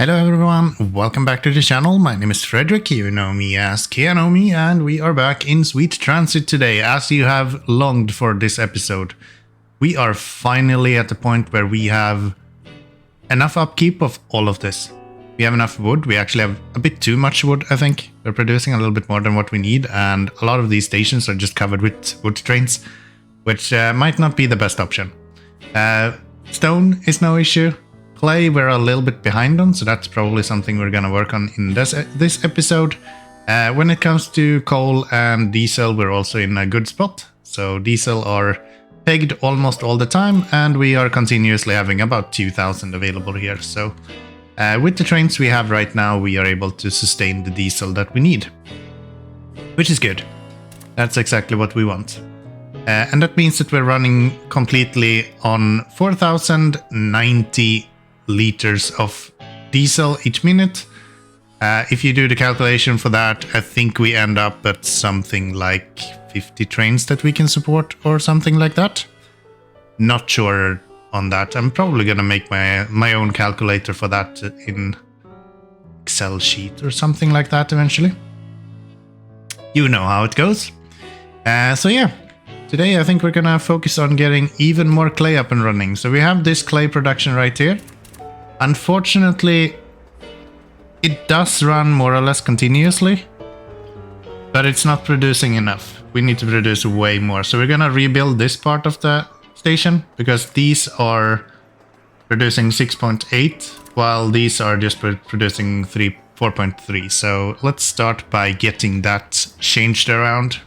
Hello everyone, welcome back to the channel. My name is Frederick, you know me as Keanomy, and we are back in Sweet Transit today, as you have longed for this episode. We are finally at the point where we have enough upkeep of all of this. We have enough wood, we actually have a bit too much wood, I think. We're producing a little bit more than what we need, and a lot of these stations are just covered with wood trains, which might not be the best option. Stone is no issue. Clay we're a little bit behind on, so that's probably something we're gonna work on in this episode. When it comes to coal and diesel, we're also in a good spot. So diesel are pegged almost all the time, and we are continuously having about 2,000 available here. So with the trains we have right now, we are able to sustain the diesel that we need, which is good. That's exactly what we want. And that means that we're running completely on 4,090 liters of diesel each minute. If you do the calculation for that, I think we end up at something like 50 trains that we can support or something like that. Not sure on that. I'm probably gonna make my own calculator for that in Excel sheet or something like that eventually. You know how it goes. So yeah, today I think we're gonna focus on getting even more clay up and running. So we have this clay production right here. Unfortunately, it does run more or less continuously, but it's not producing enough. We need to produce way more. So we're gonna rebuild this part of the station, because these are producing 6.8, while these are just producing 4.3. So let's start by getting that changed around.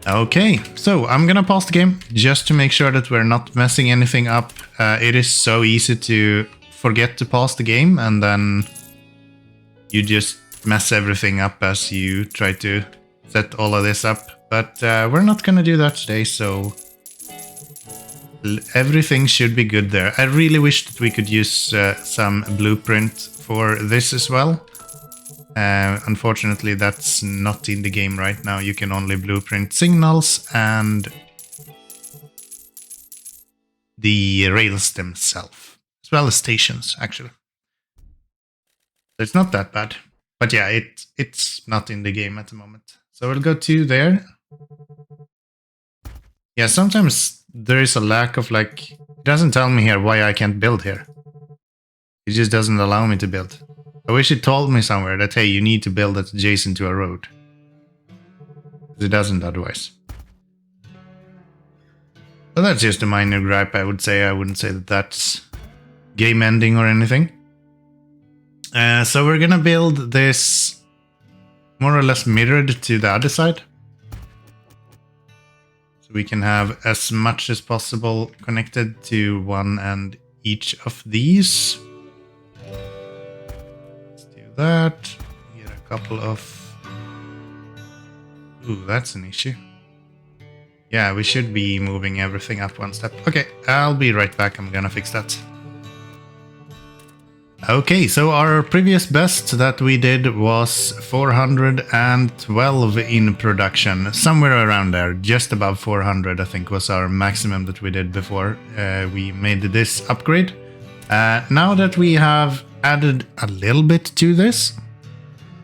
Okay, so I'm gonna pause the game just to make sure that we're not messing anything up. It is so easy to forget to pause the game, and then you just mess everything up as you try to set all of this up. But we're not gonna do that today, so everything should be good there. I really wish that we could use some blueprint for this as well. Unfortunately, that's not in the game right now. You can only blueprint signals and the rails themselves, as well as stations, actually. So it's not that bad. But yeah, it's not in the game at the moment. So we'll go to there. Yeah, sometimes there is a lack of, like, it doesn't tell me here why I can't build here. It just doesn't allow me to build. I wish it told me somewhere that, hey, you need to build it adjacent to a road. It doesn't otherwise. So that's just a minor gripe, I would say. I wouldn't say that that's game ending or anything. So we're gonna build this more or less mirrored to the other side. So we can have as much as possible connected to one and each of these. That, get a couple of... Ooh, that's an issue. Yeah, we should be moving everything up one step. Okay, I'll be right back. I'm gonna fix that. Okay, so our previous best that we did was 412 in production. Somewhere around there, just above 400, I think, was our maximum that we did before we made this upgrade. Now that we have added a little bit to this,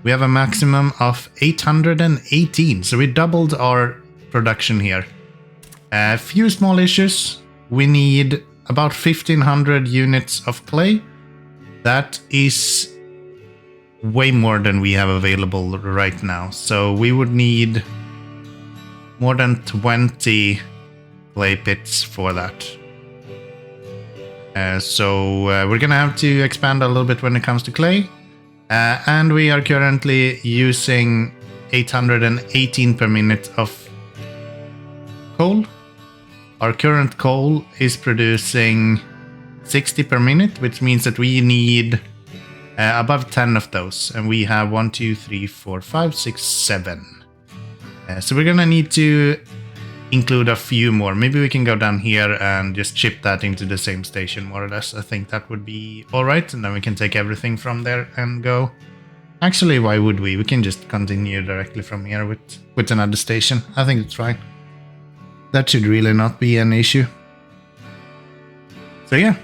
we have a maximum of 818, so we doubled our production here. A few small issues. We need about 1,500 units of clay. That is way more than we have available right now, so we would need more than 20 clay pits for that. So we're gonna have to expand a little bit when it comes to clay. And we are currently using 818 per minute of coal. Our current coal is producing 60 per minute, which means that we need above 10 of those. And we have 1, 2, 3, 4, 5, 6, 7. So we're gonna need to include a few more. Maybe we can go down here and just ship that into the same station, more or less. I think that would be alright, and then we can take everything from there and go. Actually, why would we? We can just continue directly from here with another station. I think it's fine. That should really not be an issue. So yeah,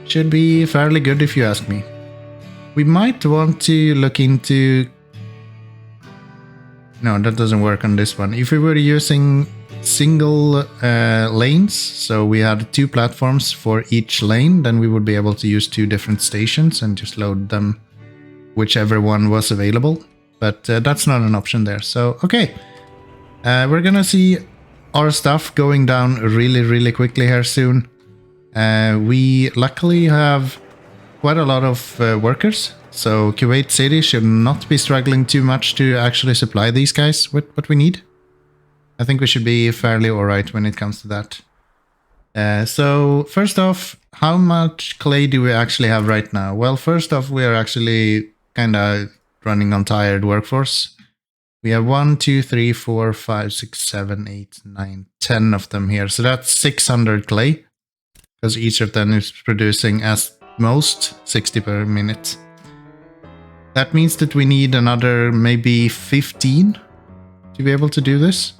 should be fairly good if you ask me. We might want to look into... No, that doesn't work on this one. If we were using single lanes, so we had 2 platforms for each lane, then we would be able to use 2 different stations and just load them whichever one was available. But that's not an option there. So, okay. We're gonna see our stuff going down really quickly here soon. We luckily have quite a lot of workers. So Kuwait City should not be struggling too much to actually supply these guys with what we need. I think we should be fairly alright when it comes to that. So first off, how much clay do we actually have right now? Well, first off, we are actually kind of running on tired workforce. We have 1, 2, 3, 4, 5, 6, 7, 8, 9, 10 of them here. So that's 600 clay, because each of them is producing at most 60 per minute. That means that we need another maybe 15 to be able to do this.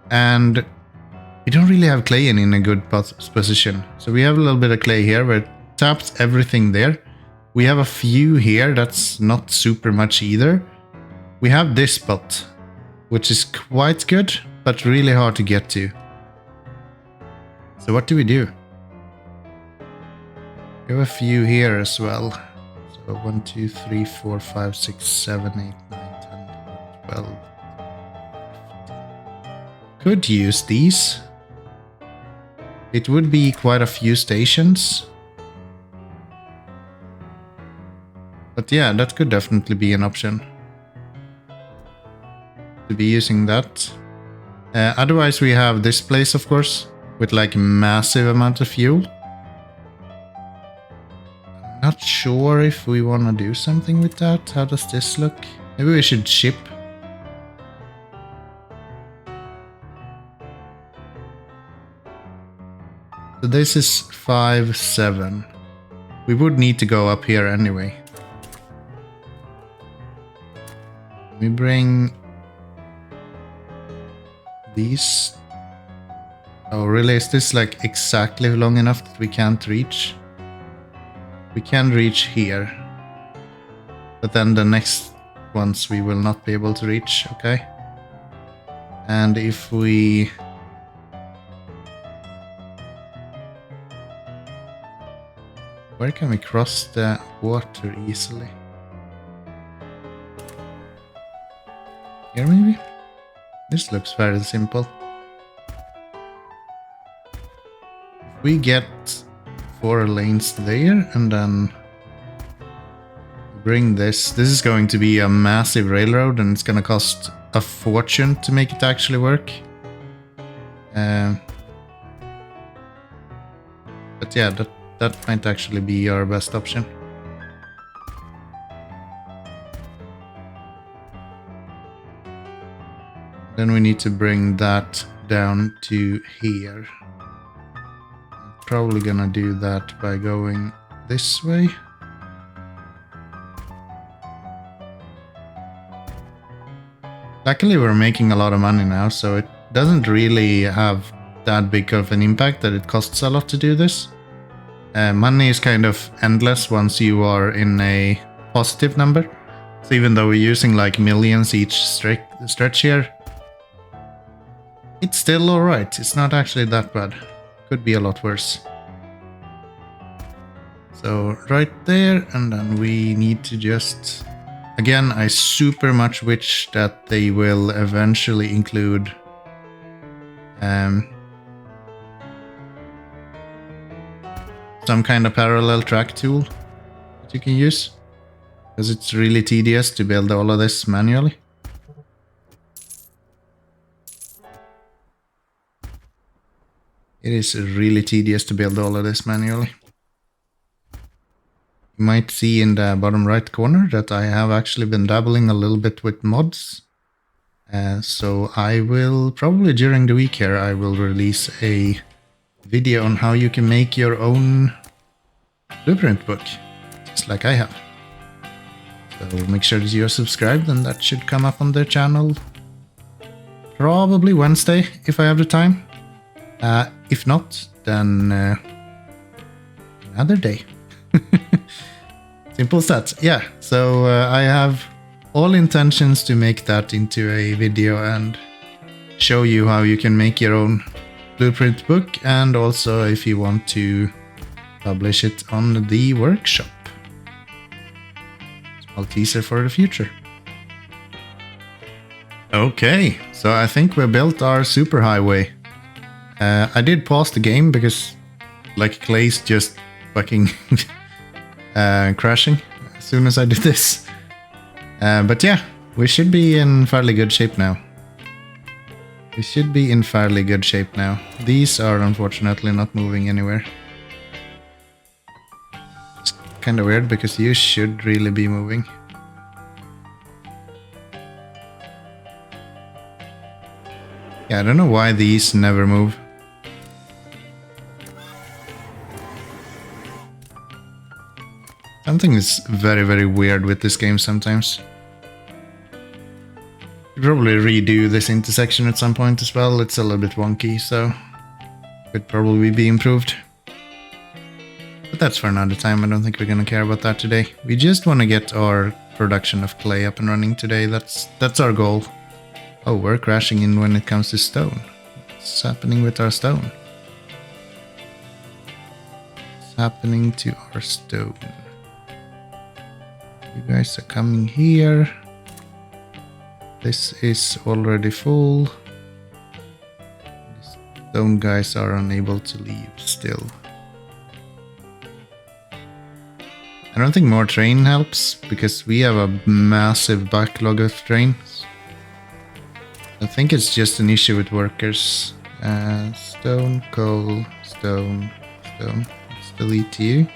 And we don't really have clay in a good position. So we have a little bit of clay here. We're tapped everything there. We have a few here. That's not super much either. We have this spot, which is quite good, but really hard to get to. So what do? We have a few here as well. So 1, 2, 3, 4, 5, 6, 7, 8, 9, 10, 12. Could use these. It would be quite a few stations. But yeah, that could definitely be an option. To be using that. Otherwise we have this place, of course, with like a massive amount of fuel. I'm not sure if we want to do something with that. How does this look? Maybe we should ship. So this is 5, 7. We would need to go up here anyway. We bring these. Oh really, is this like exactly long enough that we can't reach? We can reach here, but then the next ones we will not be able to reach. Okay. And if we where can we cross the water easily? Here maybe? This looks very simple. If we get 4 lanes there and then bring this. This is going to be a massive railroad and it's going to cost a fortune to make it actually work. But yeah, that might actually be our best option. Then we need to bring that down to here. I'm probably gonna do that by going this way. Luckily we're making a lot of money now, so it doesn't really have that big of an impact that it costs a lot to do this. Money is kind of endless once you are in a positive number. So even though we're using like millions each stretch here, it's still alright. It's not actually that bad. Could be a lot worse. So right there, and then we need to just... Again, I super much wish that they will eventually include some kind of parallel track tool that you can use, because it's really tedious to build all of this manually. It is really tedious to build all of this manually. You might see in the bottom right corner that I have actually been dabbling a little bit with mods. So I will probably during the week here I will release a video on how you can make your own blueprint book, just like I have. So make sure that you're subscribed, and that should come up on the channel probably Wednesday if I have the time. If not, then another day. Simple as that. Yeah, so I have all intentions to make that into a video and show you how you can make your own blueprint book, and also if you want to publish it on the workshop. Small teaser for the future. Okay, so I think we built our superhighway. I did pause the game because like Clay's just fucking crashing as soon as I did this. But yeah, we should be in fairly good shape now. These are unfortunately not moving anywhere. It's kind of weird because you should really be moving. Yeah, I don't know why these never move. Something is very, very weird with this game sometimes. Probably redo this intersection at some point as well. It's a little bit wonky, so could probably be improved. But that's for another time. I don't think we're gonna care about that today. We just want to get our production of clay up and running today. That's our goal. Oh, we're crashing in when it comes to stone. What's happening with our stone? What's happening to our stone? You guys are coming here. This is already full. The stone guys are unable to leave still. I don't think more train helps because we have a massive backlog of trains. I think it's just an issue with workers. Stone, coal, stone, stone. Let's delete you.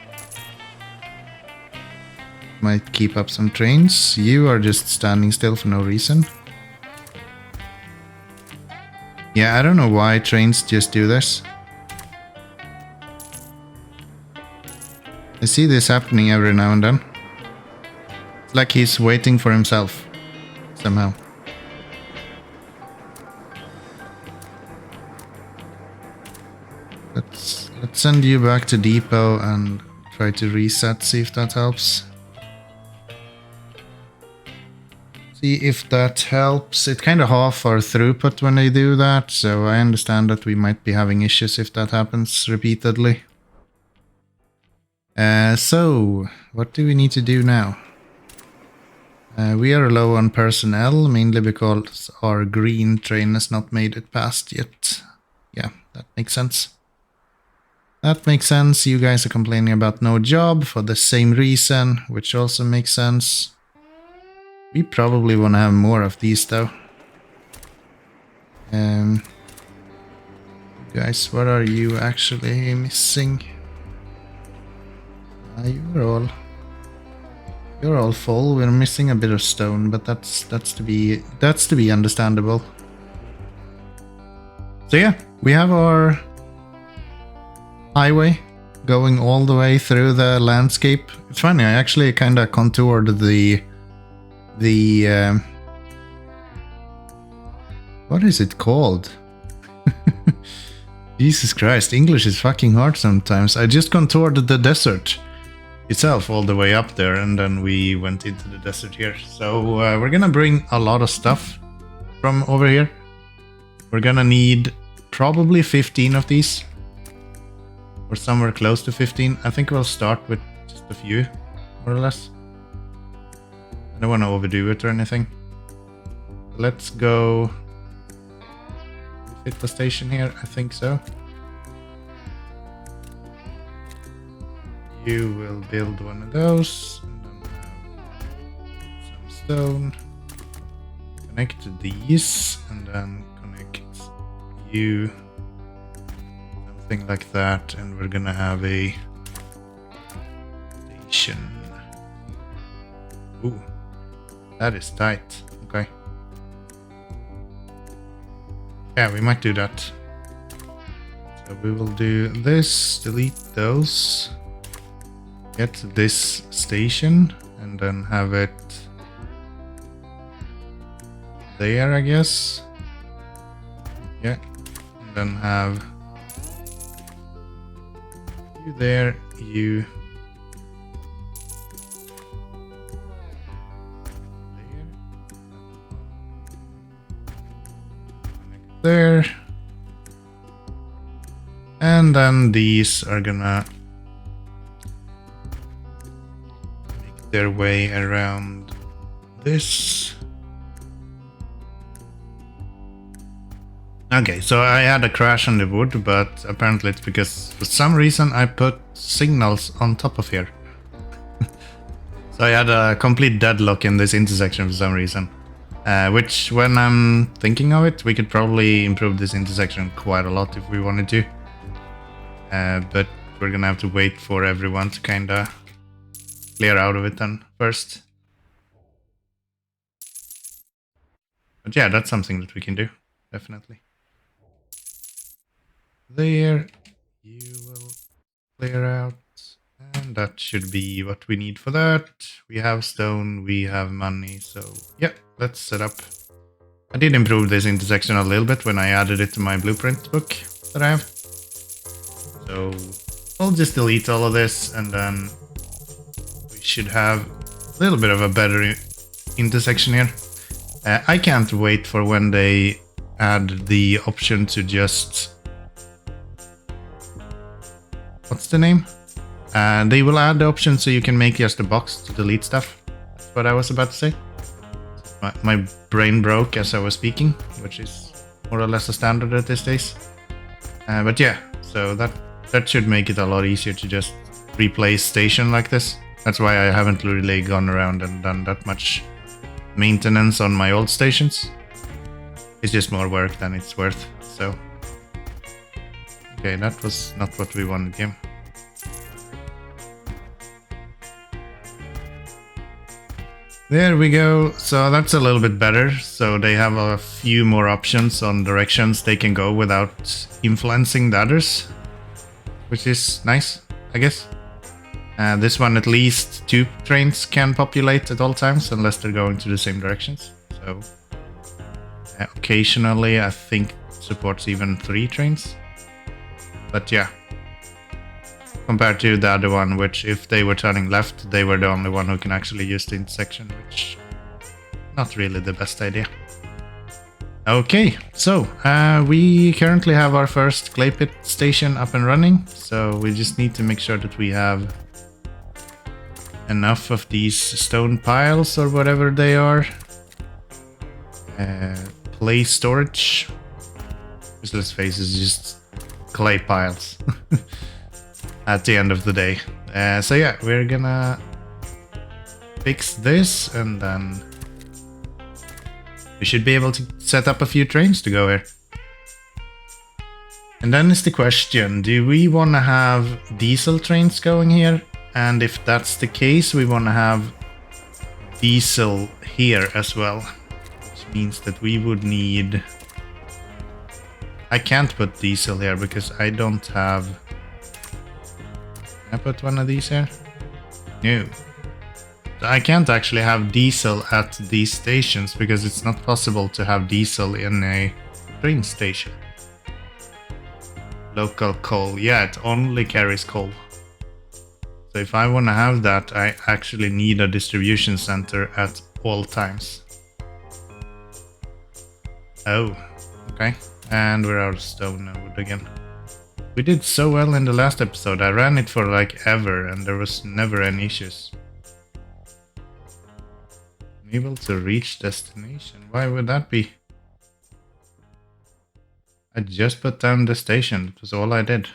Might keep up some trains. You are just standing still for no reason. Yeah, I don't know why trains just do this. I see this happening every now and then. It's like he's waiting for himself, somehow. Let's send you back to depot and try to reset, see if that helps. See if that helps. It kind of half our throughput when they do that, so I understand that we might be having issues if that happens repeatedly. So, what do we need to do now? We are low on personnel, mainly because our green train has not made it past yet. Yeah, that makes sense. That makes sense. You guys are complaining about no job for the same reason, which also makes sense. We probably want to have more of these though. Guys, what are you actually missing? You're all full. We're missing a bit of stone, but that's to be understandable. So yeah, we have our highway going all the way through the landscape. It's funny, I actually kind of contoured the what is it called? Jesus Christ, English is fucking hard sometimes. I just contoured the desert itself all the way up there, and then we went into the desert here. So we're gonna bring a lot of stuff from over here. We're gonna need probably 15 of these, or somewhere close to 15. I think we'll start with just a few, more or less. I don't want to overdo it or anything. Let's go. Fit the station here, I think so. You will build one of those, and then have some stone. Connect to these, and then connect you. Something like that, and we're gonna have a station. Ooh, that is tight. Okay. Yeah, we might do that. So we will do this, delete those, get this station, and then have it there, I guess. Yeah, and then have You there, you there. And then these are gonna make their way around this. Okay, so I had a crash on the wood, but apparently it's because for some reason I put signals on top of here. So I had a complete deadlock in this intersection for some reason. Which, when I'm thinking of it, we could probably improve this intersection quite a lot if we wanted to. But we're gonna have to wait for everyone to kinda clear out of it then first. But yeah, that's something that we can do, definitely. There, you will clear out, and that should be what we need for that. We have stone, we have money, so yeah, let's set up. I did improve this intersection a little bit when I added it to my blueprint book that I have. So I'll just delete all of this, and then we should have a little bit of a better intersection here. I can't wait for when they add the option to just... What's the name? They will add the option so you can make just a box to delete stuff. That's what I was about to say. My brain broke as I was speaking, which is more or less a standard at these days. But yeah, so that should make it a lot easier to just replace station like this. That's why I haven't really gone around and done that much maintenance on my old stations. It's just more work than it's worth, so... Okay, that was not what we wanted here. There we go, so that's a little bit better. So they have a few more options on directions they can go without influencing the others, which is nice, I guess. This one, at least 2 trains can populate at all times, unless they're going to the same directions. So occasionally, I think supports even 3 trains. But yeah, compared to the other one, which if they were turning left, they were the only one who can actually use the intersection, which not really the best idea. Okay, so we currently have our first clay pit station up and running, so we just need to make sure that we have enough of these stone piles or whatever they are. Clay storage. Because let's face it, it's just clay piles at the end of the day. So yeah, we're gonna fix this, and then we should be able to set up a few trains to go here. And then is the question, do we want to have diesel trains going here? And if that's the case, we want to have diesel here as well, which means that we would need... I can't put diesel here because I don't have... Can I put one of these here? No. I can't actually have diesel at these stations because it's not possible to have diesel in a train station. Local coal. Yeah, it only carries coal. So if I want to have that, I actually need a distribution center at all times. Oh, okay. And we're out of stone and wood again. We did so well in the last episode. I ran it for like ever and there was never any issues. Able to reach destination. Why would that be? I just put down the station. That was all I did.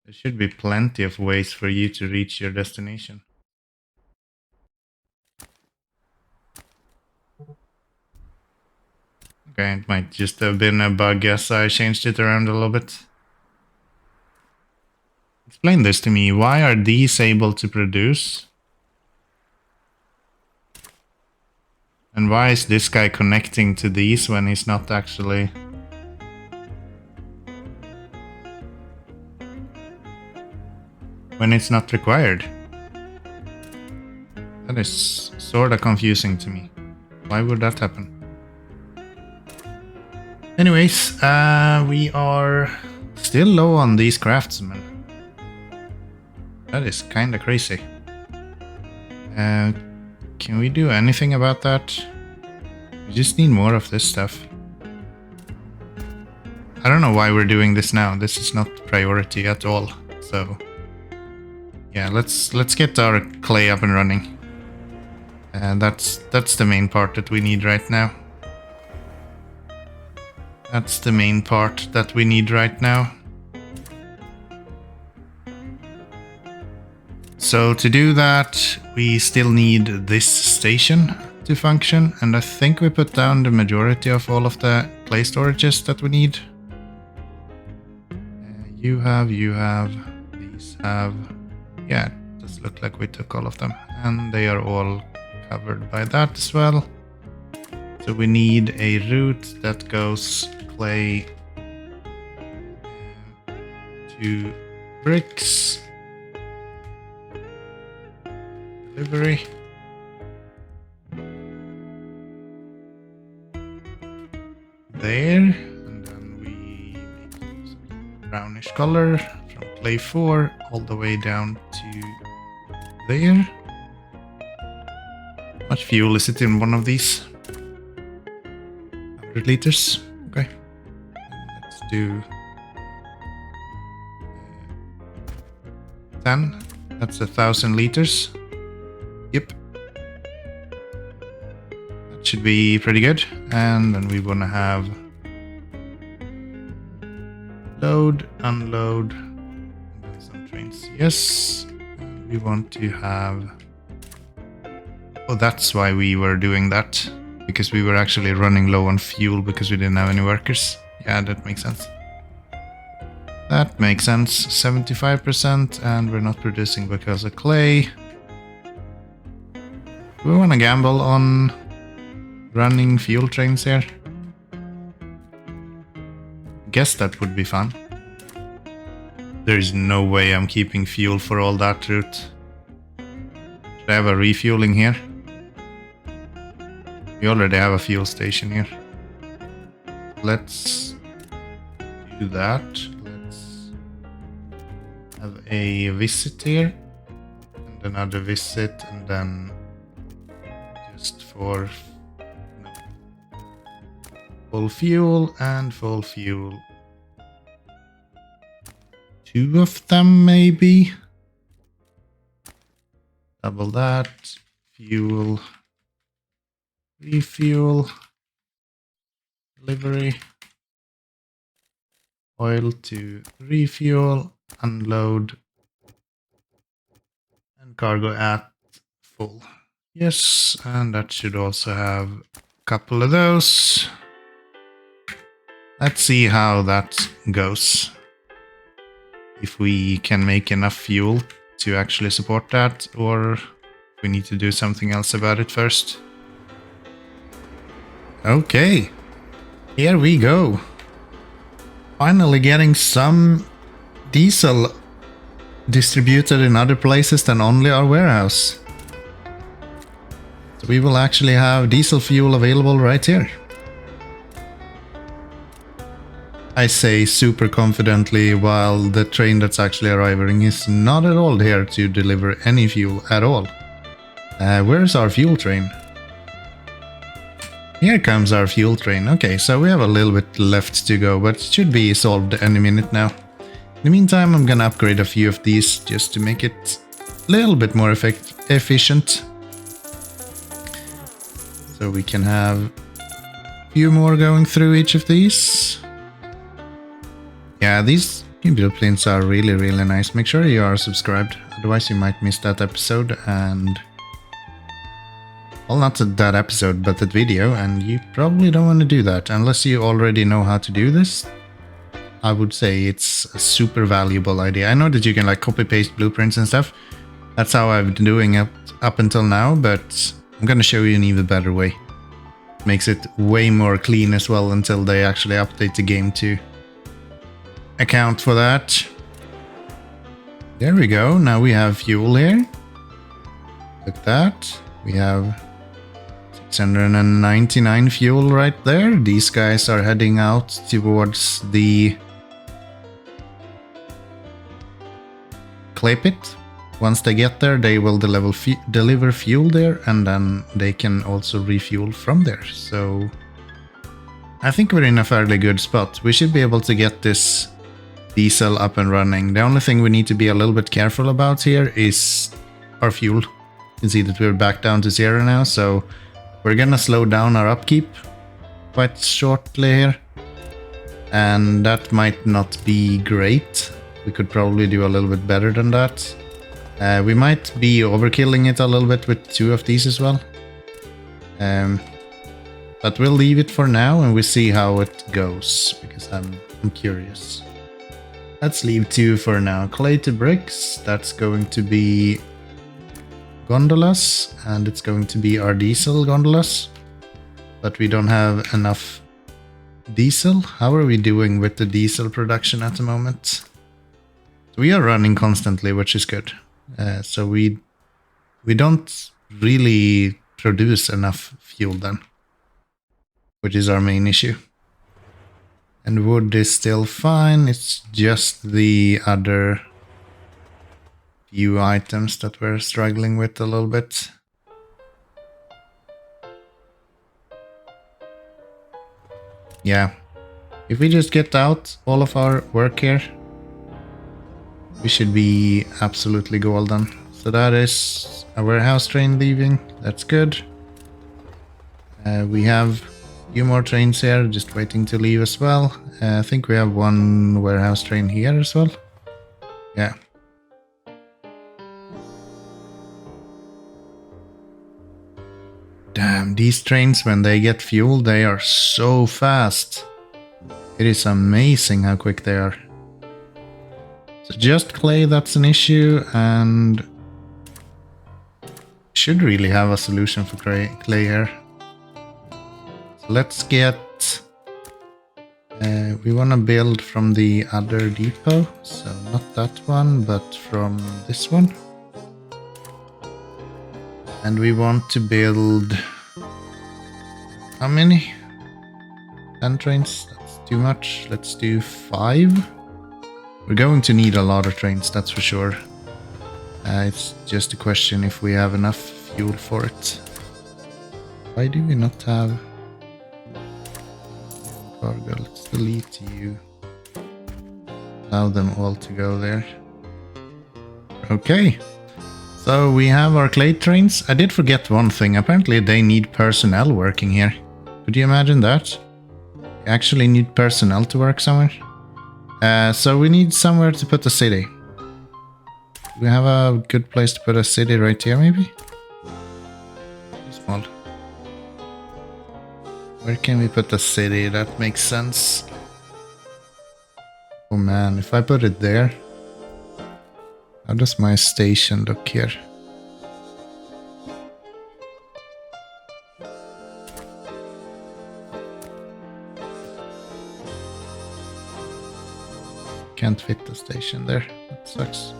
There should be plenty of ways for you to reach your destination. Okay, it might just have been a bug as I changed it around a little bit. Explain this to me. Why are these able to produce? And why is this guy connecting to these when he's not actually... when it's not required? That is sorta confusing to me. Why would that happen? Anyways, we are Still low on these craftsmen. That is kinda crazy. Can we do anything about that? We just need more of this stuff. I don't know why we're doing this now. This is not priority at all. So yeah, let's get our clay up and running. And that's the main part that we need right now. That's the main part that we need right now. So to do that, we still need this station to function, and I think we put down the majority of all of the clay storages that we need. You have, these have, yeah, it does look like we took all of them, and they are all covered by that as well. So we need a route that goes clay to bricks. Delivery. There, and then we make some brownish color from clay 4 all the way down to there. How much fuel is it in one of these? 100 liters. Okay. And let's do 10. That's 1,000 liters. Yep. That should be pretty good. And then we want to have load, unload, and then some trains. Yes. And we want to have... Oh, that's why we were doing that. Because we were actually running low on fuel because we didn't have any workers. Yeah, that makes sense. That makes sense. 75%, and we're not producing because of clay. Do we want to gamble on running fuel trains here? Guess that would be fun. There's no way I'm keeping fuel for all that route. Should I have a refueling here? We already have a fuel station here. Let's do that. Let's have a visit here. And another visit, and then just for full fuel and full fuel. 2 of them maybe. Double that. Fuel. Refuel. Delivery. Oil to refuel. Unload. And cargo at full. Yes, and that should also have a couple of those. Let's see how that goes. If we can make enough fuel to actually support that, or if we need to do something else about it first. Okay, here we go. Finally getting some diesel distributed in other places than only our warehouse. So we will actually have diesel fuel available right here. I say super confidently, while the train that's actually arriving is not at all here to deliver any fuel at all. Where's our fuel train? Here comes our fuel train. Okay, so we have a little bit left to go, but it should be solved any minute now. In the meantime, I'm gonna upgrade a few of these just to make it a little bit more efficient. So we can have a few more going through each of these. Yeah, these blueprints are really, really nice. Make sure you are subscribed, otherwise you might miss that episode and... Well, not that episode, but that video, and you probably don't want to do that unless you already know how to do this. I would say it's a super valuable idea. I know that you can like copy-paste blueprints and stuff. That's how I've been doing it up until now, but I'm gonna show you an even better way. Makes it way more clean as well until they actually update the game to account for that. There we go. Now we have fuel here. Look at that. We have 699 fuel right there. These guys are heading out towards the clay pit. Once they get there, they will deliver fuel there, and then they can also refuel from there. So I think we're in a fairly good spot. We should be able to get this diesel up and running. The only thing we need to be a little bit careful about here is our fuel. You can see that we're back down to 0 now, so we're gonna slow down our upkeep quite shortly here. And that might not be great. We could probably do a little bit better than that. We might be overkilling it a little bit with 2 of these as well. But we'll leave it for now and we'll see how it goes, because I'm curious. Let's leave 2 for now. Clay to bricks, that's going to be gondolas, and it's going to be our diesel gondolas. But we don't have enough diesel. How are we doing with the diesel production at the moment? We are running constantly, which is good. So we don't really produce enough fuel then, which is our main issue. And wood is still fine. It's just the other few items that we're struggling with a little bit. Yeah, if we just get out all of our work here, we should be absolutely golden. So that is a warehouse train leaving. That's good. We have a few more trains here just waiting to leave as well. I think we have 1 warehouse train here as well. Yeah. Damn, these trains, when they get fuel, they are so fast. It is amazing how quick they are. So just clay, that's an issue, and should really have a solution for clay here. So let's get... we want to build from the other depot, so not that one, but from this one. And we want to build... how many? 10 trains? That's too much. Let's do 5. We're going to need a lot of trains, that's for sure. It's just a question if we have enough fuel for it. Why do we not have cargo? Let's delete you. Allow them all to go there. Okay. So we have our clay trains. I did forget one thing. Apparently they need personnel working here. Could you imagine that? We actually need personnel to work somewhere. So we need somewhere to put a city. We have a good place to put a city right here, maybe? Too small. Where can we put a city? That makes sense. Oh man, if I put it there... how does my station look here? Can't fit the station there. That sucks.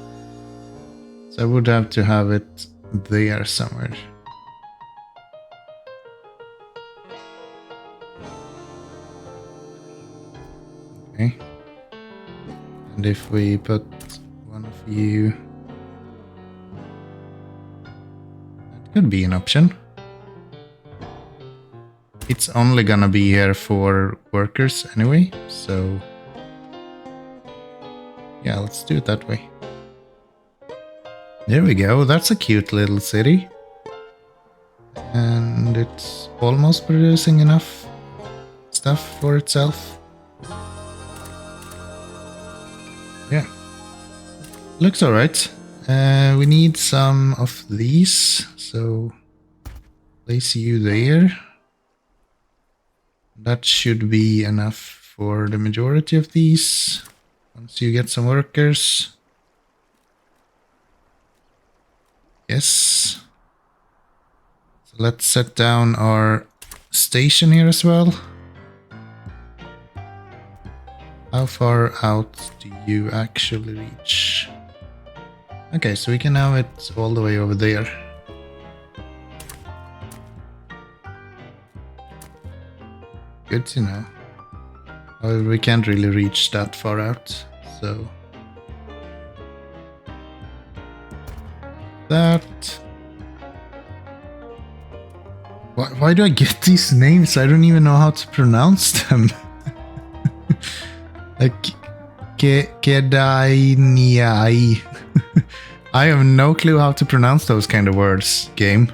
So I would have to have it there somewhere. Okay. And if we put one of you... that could be an option. It's only gonna be here for workers anyway, so... yeah, let's do it that way. There we go, that's a cute little city. And it's almost producing enough stuff for itself. Yeah. Looks alright. We need some of these, so place you there. That should be enough for the majority of these. Once you get some workers. Yes. So let's set down our station here as well. How far out do you actually reach? Okay, so we can have it all the way over there. Good to know. However, we can't really reach that far out, so... that. Why do I get these names? I don't even know how to pronounce them. Like Kedai. I have no clue how to pronounce those kind of words, game.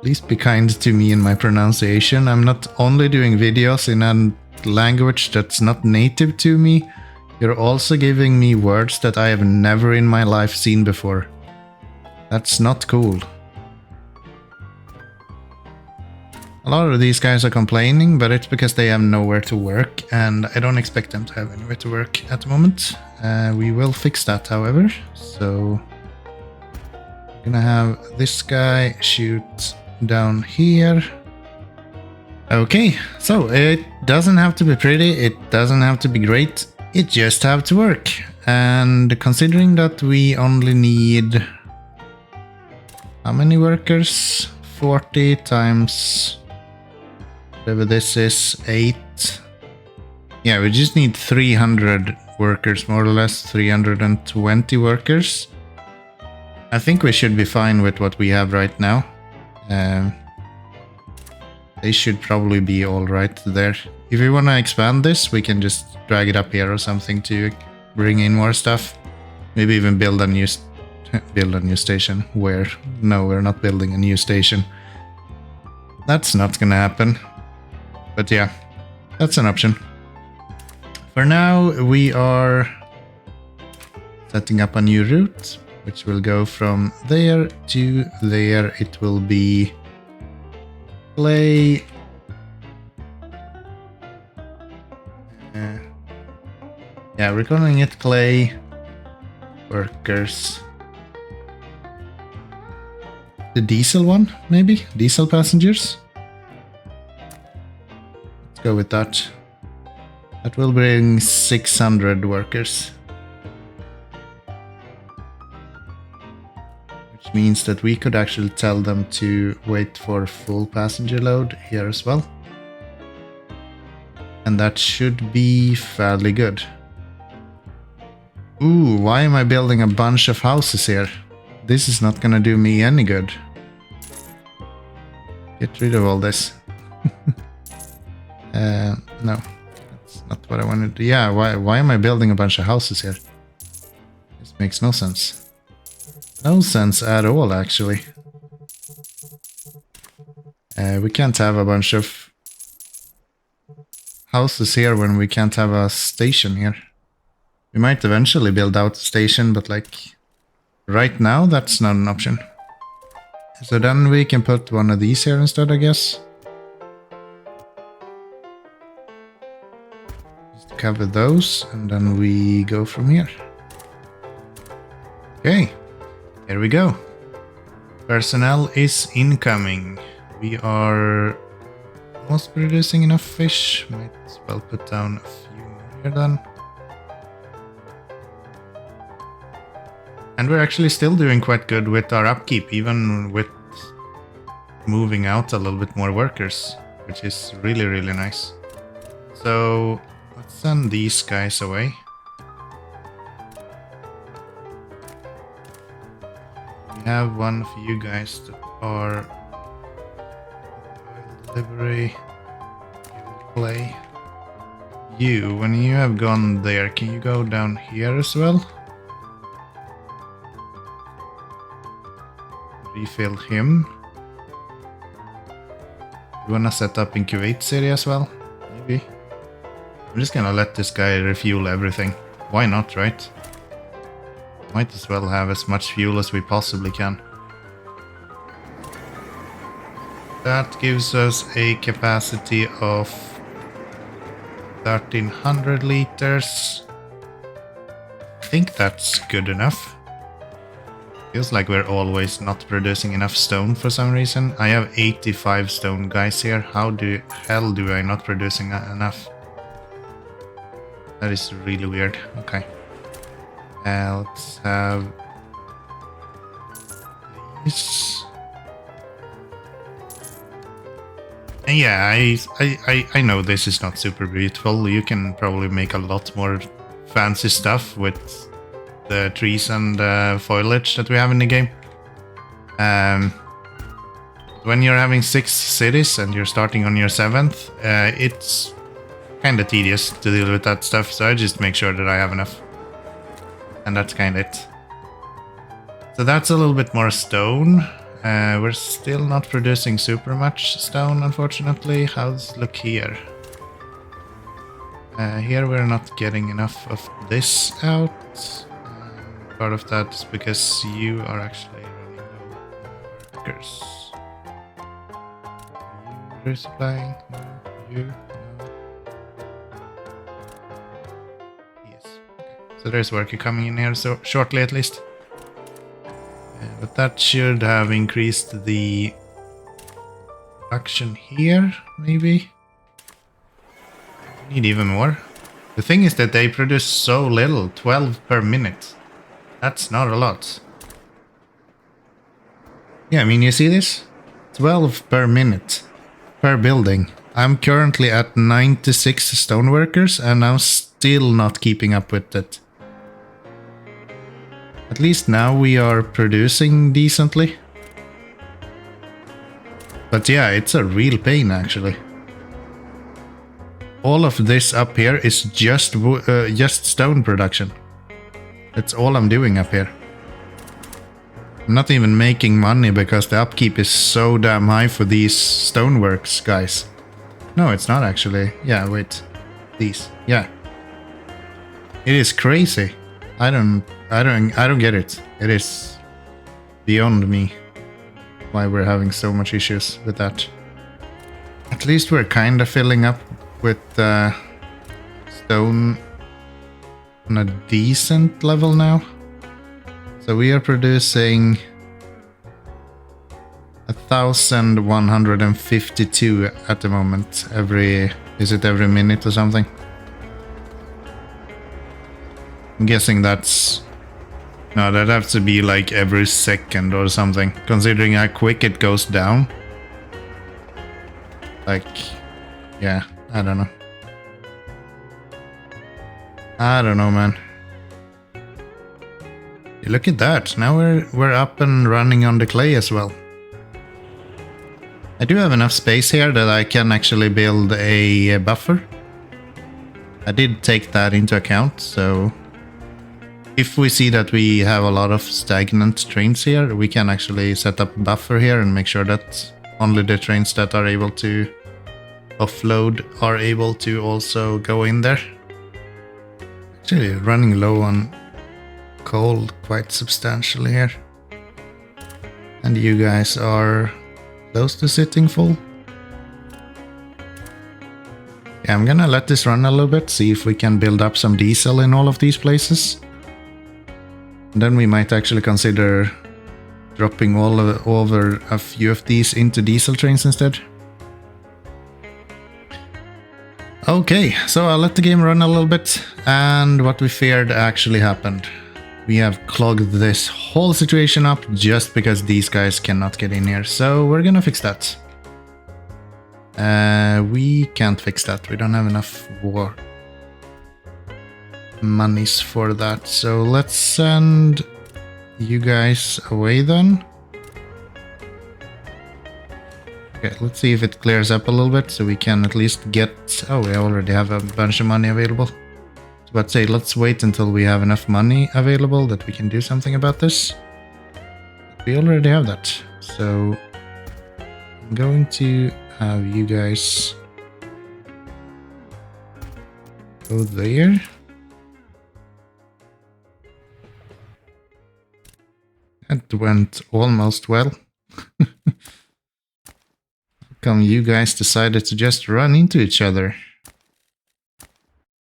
Please be kind to me in my pronunciation. I'm not only doing videos in a language that's not native to me, you're also giving me words that I have never in my life seen before. That's not cool. A lot of these guys are complaining, but it's because they have nowhere to work, and I don't expect them to have anywhere to work at the moment. We will fix that, however. So, I'm gonna have this guy shoot down here. Okay, so it doesn't have to be pretty, it doesn't have to be great, it just have to work. And considering that we only need how many workers? 40 times whatever this is, 8. Yeah, we just need 300 workers, more or less 320 workers. I think we should be fine with what we have right now. They should probably be all right there. If we want to expand this, we can just drag it up here or something to bring in more stuff. Maybe even build a new station. Where? No, we're not building a new station. That's not gonna happen. But yeah, that's an option. For now, we are setting up a new route, which will go from there to there. It will be clay. Yeah, we're calling it clay workers. The diesel one, maybe? Diesel passengers? Let's go with that. That will bring 600 workers. Which means that we could actually tell them to wait for full passenger load here as well. And that should be fairly good. Ooh, why am I building a bunch of houses here? This is not gonna do me any good. Get rid of all this. No, that's not what I wanted to do. Yeah, why am I building a bunch of houses here? This makes no sense. No sense at all, actually. We can't have a bunch of houses here when we can't have a station here. We might eventually build out a station, but like right now, that's not an option. So then we can put one of these here instead, I guess. Just cover those, and then we go from here. Okay, here we go. Personnel is incoming. We are almost producing enough fish. Might as well put down a few more here then. And we're actually still doing quite good with our upkeep, even with moving out a little bit more workers, which is really, really nice. So let's send these guys away. We have one of you guys that are delivery. You will play. You, when you have gone there, can you go down here as well? Refill him. You wanna set up in Kuwait City as well? Maybe. I'm just gonna let this guy refuel everything. Why not, right? Might as well have as much fuel as we possibly can. That gives us a capacity of 1300 liters. I think that's good enough. Feels like we're always not producing enough stone for some reason. I have 85 stone guys here. How the hell do I not producing enough? That is really weird. Okay. Let's have these. And yeah, I know this is not super beautiful. You can probably make a lot more fancy stuff with the trees and foliage that we have in the game. When you're having 6 cities and you're starting on your 7th, it's kind of tedious to deal with that stuff, so I just make sure that I have enough. And that's kind of it. So that's a little bit more stone. We're still not producing super much stone, unfortunately. How's look here? Here we're not getting enough of this out. Part of that is because you are actually running low on workers. You resupplying? No. You? No. Yes. Okay. So there's worker coming in here, so shortly at least. But that should have increased the production here, maybe. Need even more. The thing is that they produce so little, 12 per minute. That's not a lot. Yeah, I mean, you see this? 12 per minute, per building. I'm currently at 96 stoneworkers and I'm still not keeping up with it. At least now we are producing decently. But yeah, it's a real pain actually. All of this up here is just stone production. That's all I'm doing up here. I'm not even making money because the upkeep is so damn high for these stoneworks, guys. No, it's not actually. Yeah, wait. These. Yeah. It is crazy. I don't get it. It is beyond me why we're having so much issues with that. At least we're kind of filling up with stone on a decent level now. So we are producing 1,152 at the moment. Is it every minute or something? I'm guessing that's... No, that has to be like every second or something, considering how quick it goes down. Like, yeah, I don't know. I don't know, man. Look at that. Now we're up and running on the clay as well. I do have enough space here that I can actually build a buffer. I did take that into account, so if we see that we have a lot of stagnant trains here, we can actually set up a buffer here and make sure that only the trains that are able to offload are able to also go in there. Actually running low on coal quite substantially here. And you guys are close to sitting full. Yeah, I'm gonna let this run a little bit, see if we can build up some diesel in all of these places. And then we might actually consider dropping over a few of these into diesel trains instead. Okay, so I'll let the game run a little bit, and what we feared actually happened. We have clogged this whole situation up just because these guys cannot get in here, so we're gonna fix that. We can't fix that, we don't have enough war monies for that, so let's send you guys away then. Okay, let's see if it clears up a little bit so we can at least get... Oh, we already have a bunch of money available. But say, let's wait until we have enough money available that we can do something about this. We already have that. So I'm going to have you guys go there. That went almost well. Come, you guys decided to just run into each other.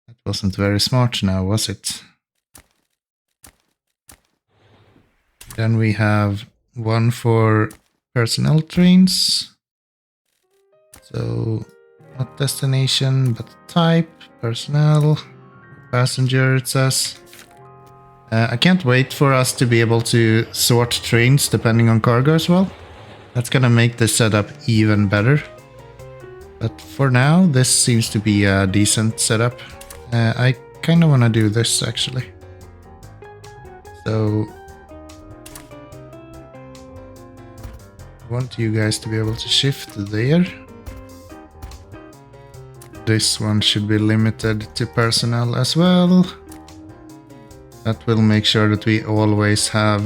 That wasn't very smart now, was it? Then we have one for personnel trains. So, not destination, but type, personnel, passenger, it says. I can't wait for us to be able to sort trains depending on cargo as well. That's gonna make this setup even better. But for now, this seems to be a decent setup. I kind of want to do this actually. So I want you guys to be able to shift there. This one should be limited to personnel as well. That will make sure that we always have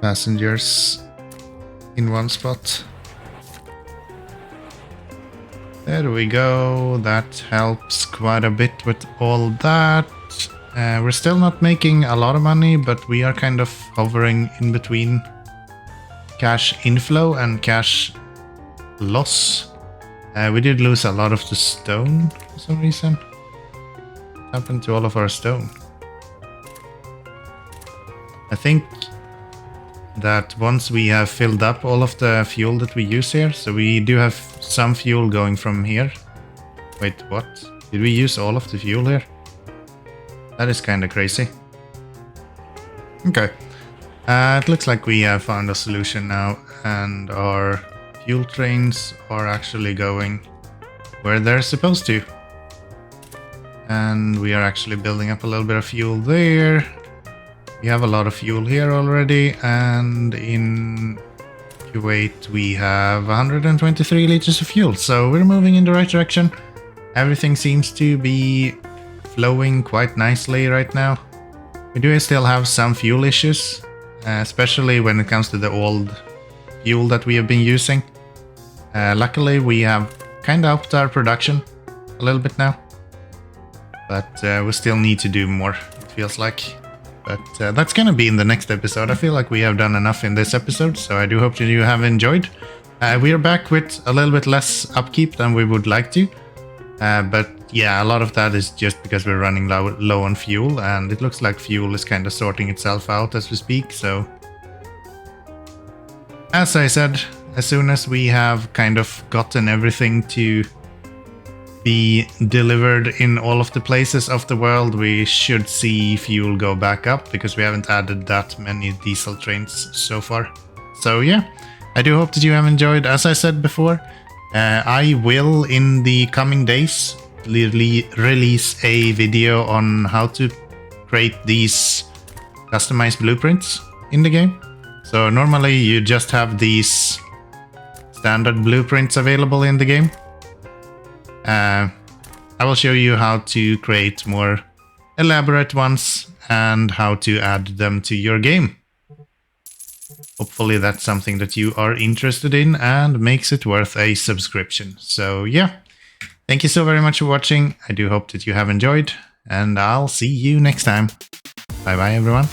passengers in one spot. There we go. That helps quite a bit with all that. We're still not making a lot of money, but we are kind of hovering in between cash inflow and cash loss. We did lose a lot of the stone for some reason. What happened to all of our stone? I think that once we have filled up all of the fuel that we use here, so we do have some fuel going from here. Wait, what? Did we use all of the fuel here? That is kind of crazy. Okay. It looks like we have found a solution now, and our fuel trains are actually going where they're supposed to. And we are actually building up a little bit of fuel there. We have a lot of fuel here already, and in Kuwait we have 123 liters of fuel, so we're moving in the right direction. Everything seems to be flowing quite nicely right now. We do still have some fuel issues, especially when it comes to the old fuel that we have been using. Luckily we have kind of upped our production a little bit now, but we still need to do more, it feels like. But that's gonna be in the next episode. I feel like we have done enough in this episode, so I do hope that you have enjoyed. We are back with a little bit less upkeep than we would like to. But yeah, a lot of that is just because we're running low on fuel, and it looks like fuel is kind of sorting itself out as we speak, so... As I said, as soon as we have kind of gotten everything to be delivered in all of the places of the world, we should see fuel go back up, because we haven't added that many diesel trains so far. So yeah, I do hope that you have enjoyed. As I said before, I will in the coming days release a video on how to create these customized blueprints in the game. So normally you just have these standard blueprints available in the game. I will show you how to create more elaborate ones and how to add them to your game. Hopefully that's something that you are interested in and makes it worth a subscription. So yeah, thank you so very much for watching. I do hope that you have enjoyed, and I'll see you next time. Bye bye everyone.